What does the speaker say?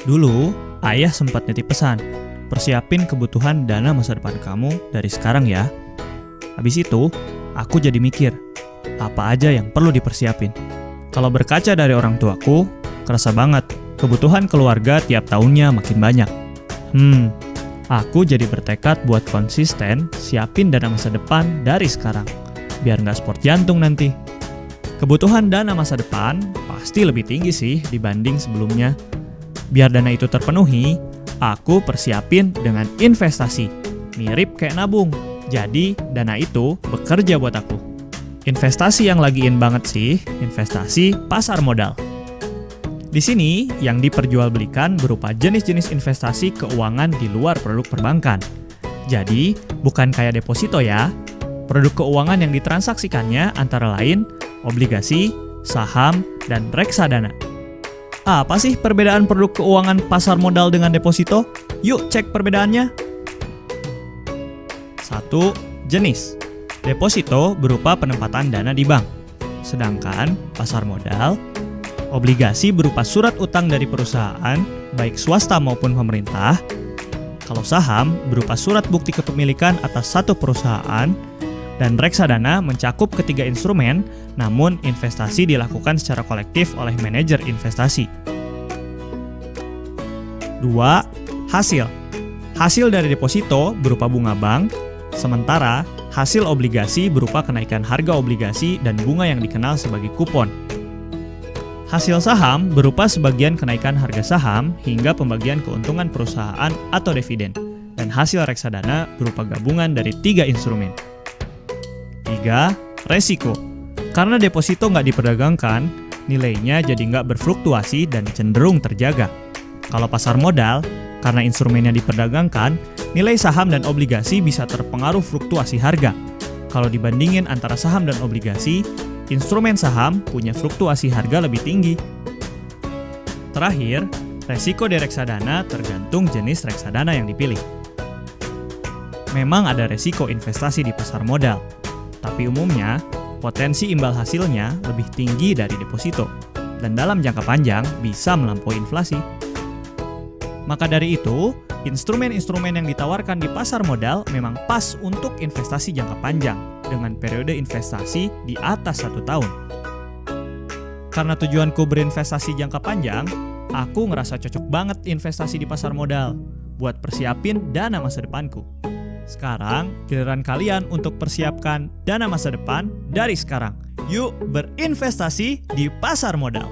Dulu, ayah sempat nitip pesan, persiapin kebutuhan dana masa depan kamu dari sekarang ya. Habis itu, aku jadi mikir, apa aja yang perlu dipersiapin. Kalau berkaca dari orang tuaku, kerasa banget kebutuhan keluarga tiap tahunnya makin banyak. Aku jadi bertekad buat konsisten siapin dana masa depan dari sekarang, biar nggak sport jantung nanti. Kebutuhan dana masa depan pasti lebih tinggi sih dibanding sebelumnya. Biar dana itu terpenuhi, aku persiapin dengan investasi, mirip kayak nabung. Jadi, dana itu bekerja buat aku. Investasi yang lagi in banget sih, investasi pasar modal. Di sini, yang diperjualbelikan berupa jenis-jenis investasi keuangan di luar produk perbankan. Jadi, bukan kayak deposito ya. Produk keuangan yang ditransaksikannya antara lain obligasi, saham, dan reksadana. Apa sih perbedaan produk keuangan pasar modal dengan deposito? Yuk cek perbedaannya. 1. Jenis. Deposito berupa penempatan dana di bank. Sedangkan pasar modal, obligasi berupa surat utang dari perusahaan, baik swasta maupun pemerintah. Kalau saham berupa surat bukti kepemilikan atas satu perusahaan. Dan reksadana mencakup ketiga instrumen, namun investasi dilakukan secara kolektif oleh manajer investasi. 2. Hasil. Hasil dari deposito berupa bunga bank, sementara hasil obligasi berupa kenaikan harga obligasi dan bunga yang dikenal sebagai kupon. Hasil saham berupa sebagian kenaikan harga saham hingga pembagian keuntungan perusahaan atau dividen, dan hasil reksadana berupa gabungan dari 3 instrumen. 3. Resiko. Karena deposito nggak diperdagangkan, nilainya jadi nggak berfluktuasi dan cenderung terjaga. Kalau pasar modal, karena instrumennya diperdagangkan, nilai saham dan obligasi bisa terpengaruh fluktuasi harga. Kalau dibandingin antara saham dan obligasi, instrumen saham punya fluktuasi harga lebih tinggi. Terakhir, resiko di reksadana tergantung jenis reksadana yang dipilih. Memang ada resiko investasi di pasar modal, tapi umumnya, potensi imbal hasilnya lebih tinggi dari deposito, dan dalam jangka panjang bisa melampaui inflasi. Maka dari itu, instrumen-instrumen yang ditawarkan di pasar modal memang pas untuk investasi jangka panjang, dengan periode investasi di atas 1 tahun. Karena tujuanku berinvestasi jangka panjang, aku ngerasa cocok banget investasi di pasar modal, buat persiapin dana masa depanku. Sekarang, giliran kalian untuk persiapkan dana masa depan dari sekarang. Yuk berinvestasi di pasar modal.